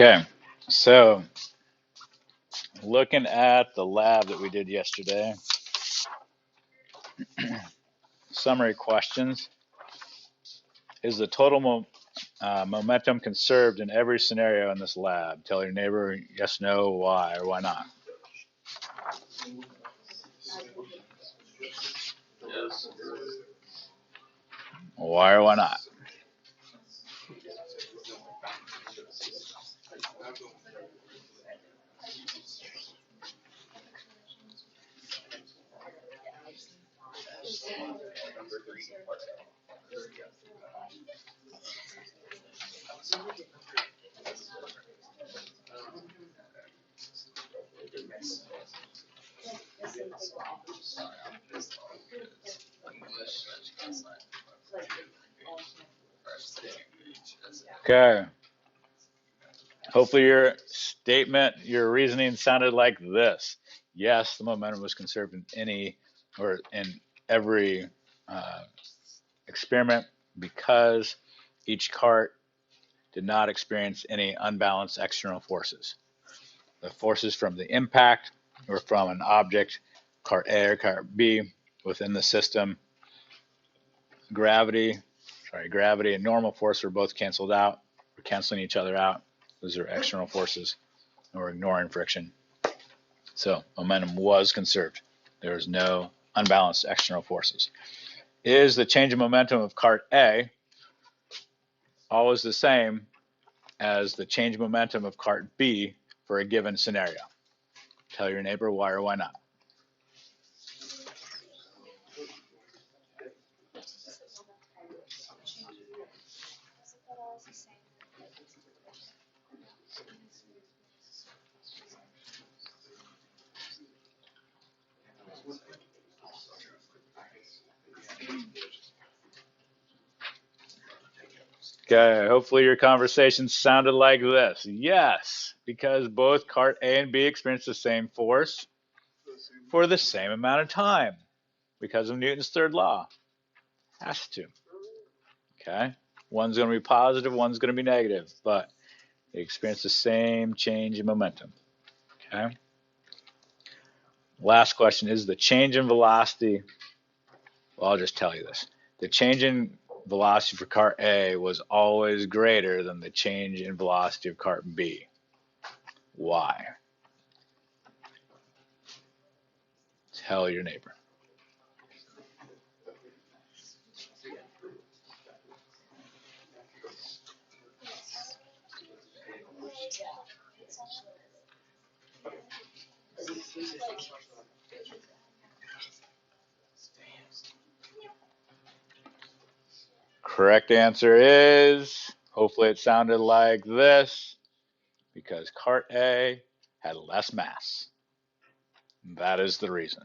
Okay, so looking at the lab that we did yesterday, summary questions. Is the total momentum conserved in every scenario in this lab? Tell your neighbor yes, no, why, or why not. Why or why not? Okay. Hopefully your statement, your reasoning sounded like this. Yes, the momentum was conserved in every uh, experiment because each cart did not experience any unbalanced external forces. The forces from the impact or from an object, cart A or cart B, within the system. Gravity and normal force are both canceled out. We're canceling each other out. Those are external forces, and we're ignoring friction. So momentum was conserved. There was no unbalanced external forces. Is the change in momentum of cart A always the same as the change in momentum of cart B for a given scenario? Tell your neighbor why or why not. Okay, hopefully your conversation sounded like this. Yes, because both cart A and B experience the same force for the same amount of time because of Newton's third law. Has to. Okay, one's going to be positive, one's going to be negative, but they experience the same change in momentum. Okay. Last question is the change in velocity. Well, I'll just tell you this. The change in velocity for cart A was always greater than the change in velocity of cart B. Why? Tell your neighbor. Correct answer is, hopefully it sounded like this, because cart A had less mass. That is the reason.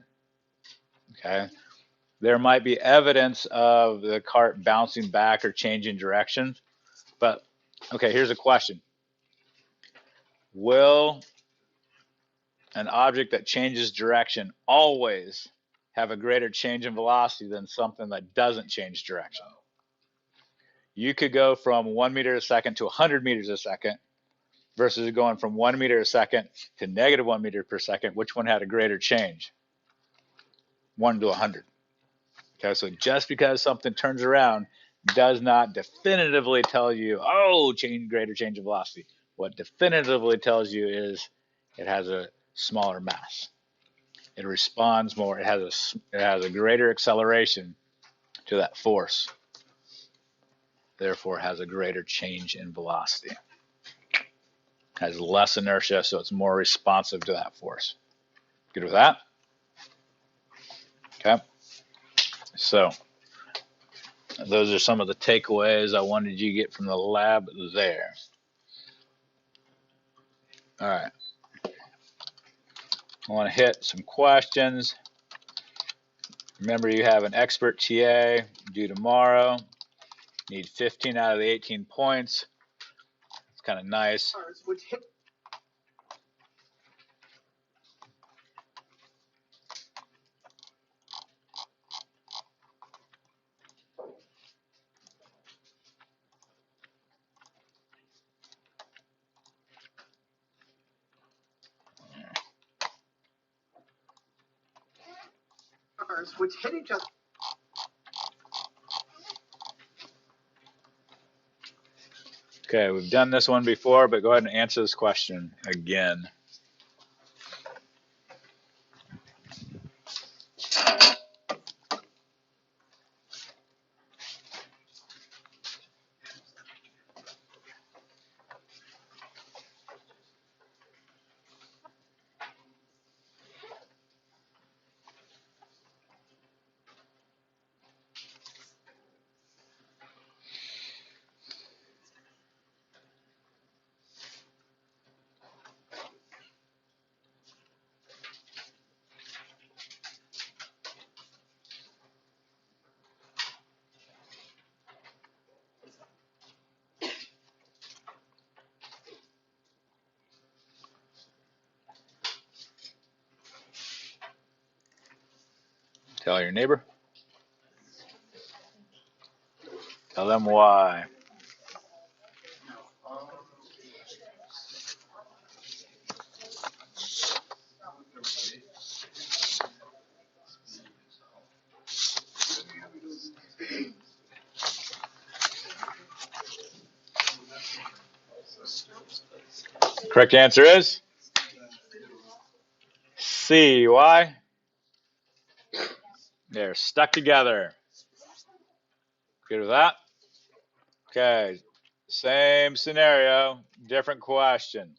Okay. There might be evidence of the cart bouncing back or changing direction, but okay, here's a question. Will an object that changes direction always have a greater change in velocity than something that doesn't change direction? You could go from 1 meter a second to 100 meters a second versus going from 1 meter a second to negative 1 meter per second. Which one had a greater change? 1 to 100. Okay, so just because something turns around does not definitively tell you, oh, greater change of velocity. What definitively tells you is it has a smaller mass. It responds more. It has a greater acceleration to that force. Therefore, has a greater change in velocity. Has less inertia, so it's more responsive to that force. Good with that? Okay. So those are some of the takeaways I wanted you to get from the lab there. All right. I want to hit some questions. Remember, you have an expert TA due tomorrow. Need 15 out of the 18 points. It's kind of nice. which hit each other. Okay, we've done this one before, but go ahead and answer this question again. Tell your neighbor. Tell them why. Correct answer is C. Why? They're stuck together. Good with that? Okay. Same scenario, different question.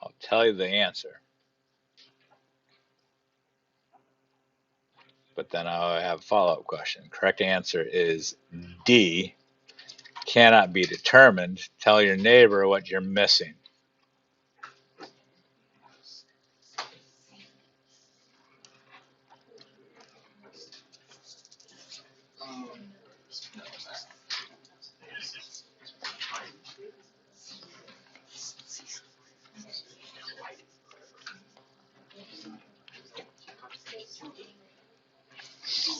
I'll tell you the answer. But then I'll have a follow-up question. Correct answer is D. Cannot be determined. Tell your neighbor what you're missing.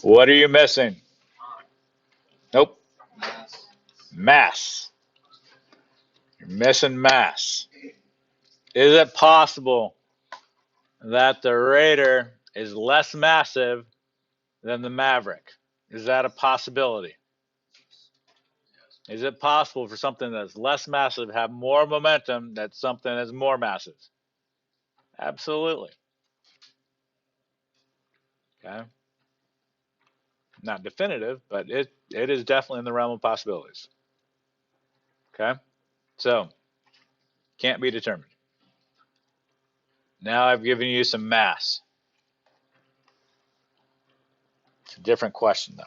What are you missing? Nope. Mass. You're missing mass. Is it possible that the Raider is less massive than the Maverick? Is that a possibility? Is it possible for something that's less massive have more momentum than something that's more massive? Absolutely. Okay. Not definitive, but it is definitely in the realm of possibilities. Okay. So, can't be determined. Now I've given you some mass. It's a different question, though.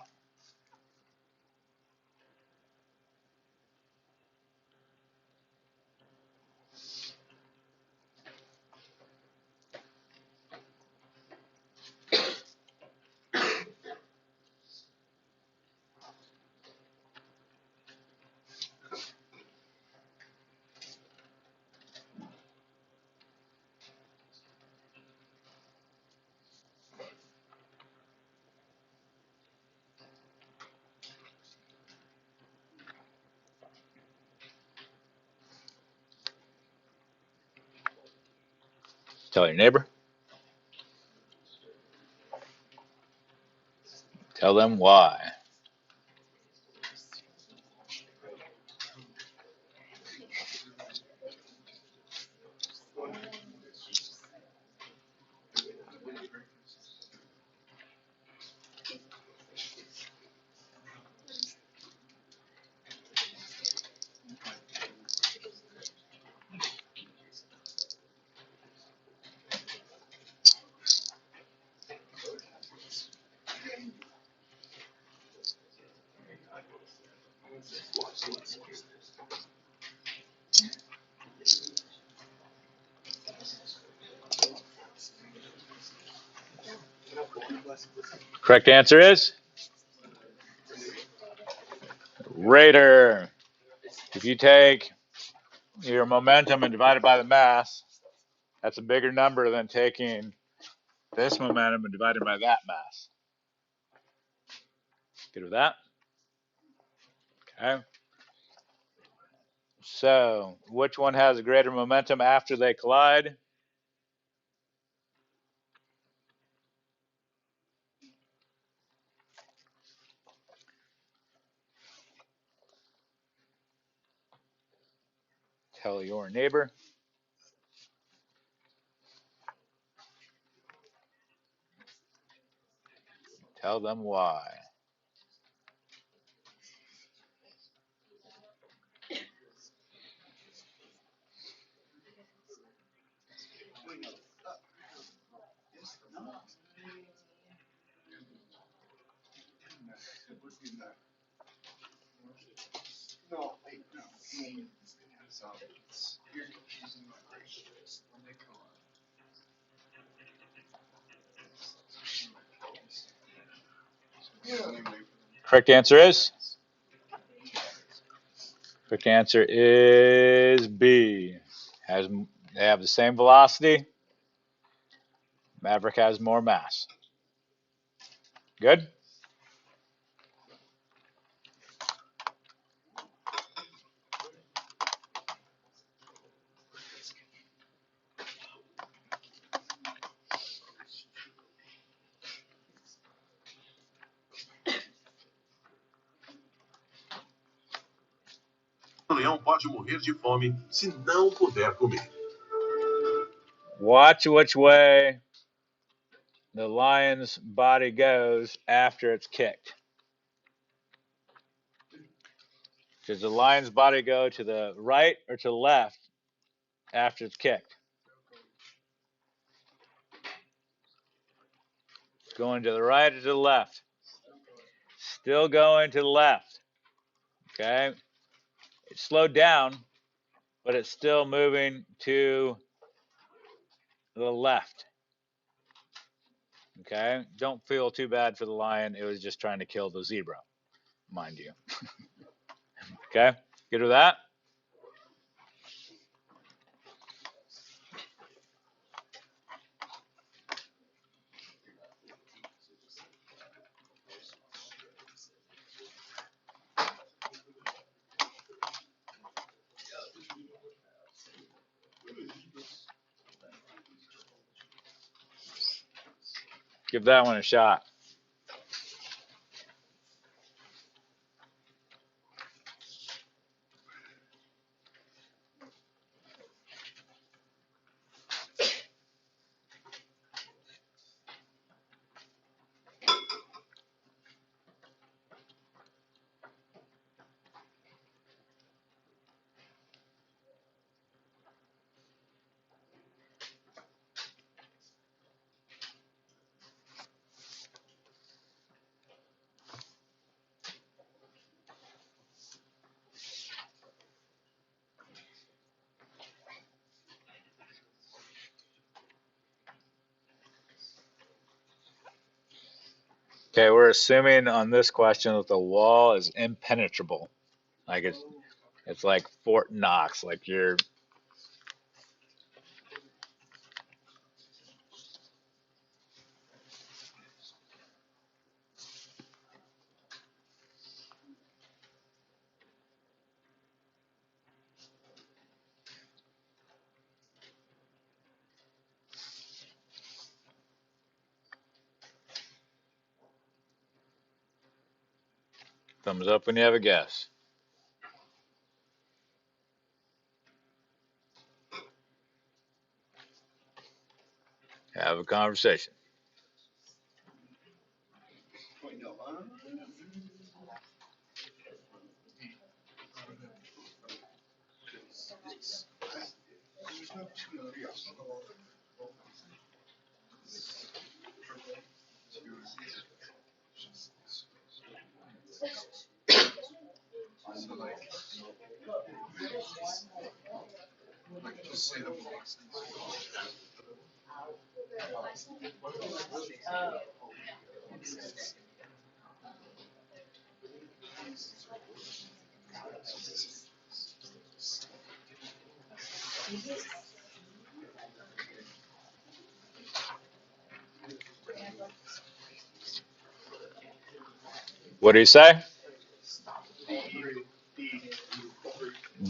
Tell your neighbor. Tell them why. Correct answer is radar. If you take your momentum and divide it by the mass, that's a bigger number than taking this momentum and dividing by that mass. Good with that? Okay. So, which one has a greater momentum after they collide? Tell your neighbor. Tell them why. Correct answer is? Correct answer is B. They have the same velocity. Maverick has more mass. Good? O leão pode morrer de fome se não puder comer. Watch which way the lion's body goes after it's kicked. Does the lion's body go to the right or to the left after it's kicked? It's going to the right or to the left? Still going to the left. Okay. It slowed down, but it's still moving to the left. Okay. Don't feel too bad for the lion. It was just trying to kill the zebra, mind you. Okay. Good with that? Give that one a shot. Okay, we're assuming on this question that the wall is impenetrable. Like it's like Fort Knox, like you're thumbs up when you have a guess. Have a conversation. What do you say?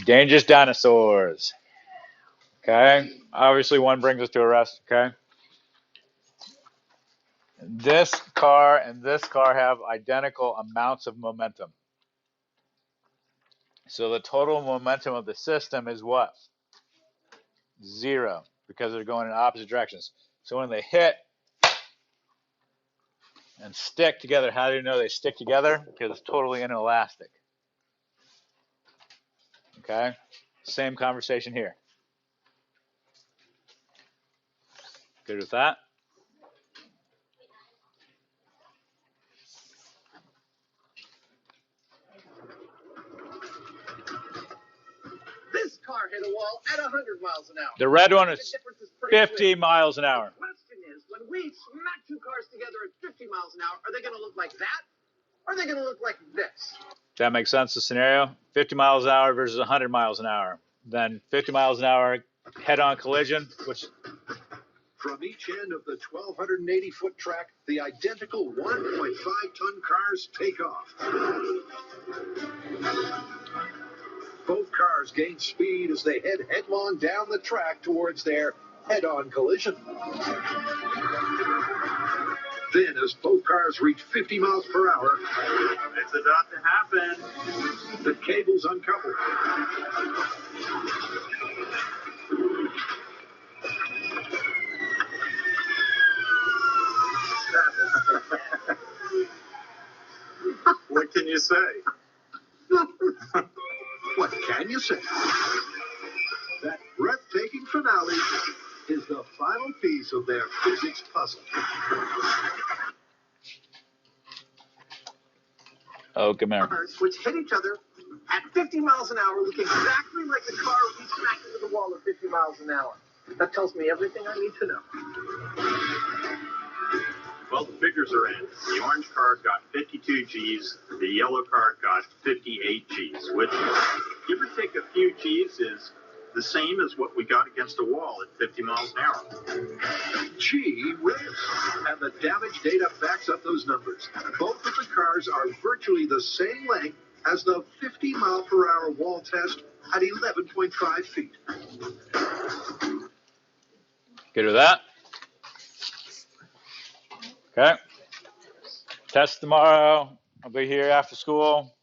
Dangerous dinosaurs. Okay. Obviously, one brings us to a rest. Okay. This car and this car have identical amounts of momentum. So the total momentum of the system is what? 0, because they're going in opposite directions. So when they hit and stick together, how do you know they stick together? Because it's totally inelastic. Okay? Same conversation here. Good with that? This car hit a wall at 100 miles an hour. The red one is The difference is pretty 50 clear. miles an hour. The question is, when we smack two cars together at 50 miles an hour, are they going to look like that? Or are they going to look like this? That makes sense, the scenario? 50 miles an hour versus 100 miles an hour. Then 50 miles an hour head-on collision, which... From each end of the 1,280-foot track, the identical 1.5-ton cars take off. Both cars gain speed as they head headlong down the track towards their head-on collision. Then, as both cars reach 50 miles per hour, It's about to happen. the cables uncouple. What can you say? What can you say? That breathtaking finale is the final piece of their physics puzzle. Oh, come here. Cars which hit each other at 50 miles an hour look exactly like the car we smacked into the wall at 50 miles an hour. That tells me everything I need to know. Well, the figures are in. The orange car got 52 G's. The yellow car got 58 G's, which, give or take a few G's, is the same as what we got against a wall at 50 miles an hour. Gee whiz. And the damage data backs up those numbers. Both of the cars are virtually the same length as the 50-mile-per-hour wall test at 11.5 feet. Good with that? Okay. Test tomorrow. I'll be here after school.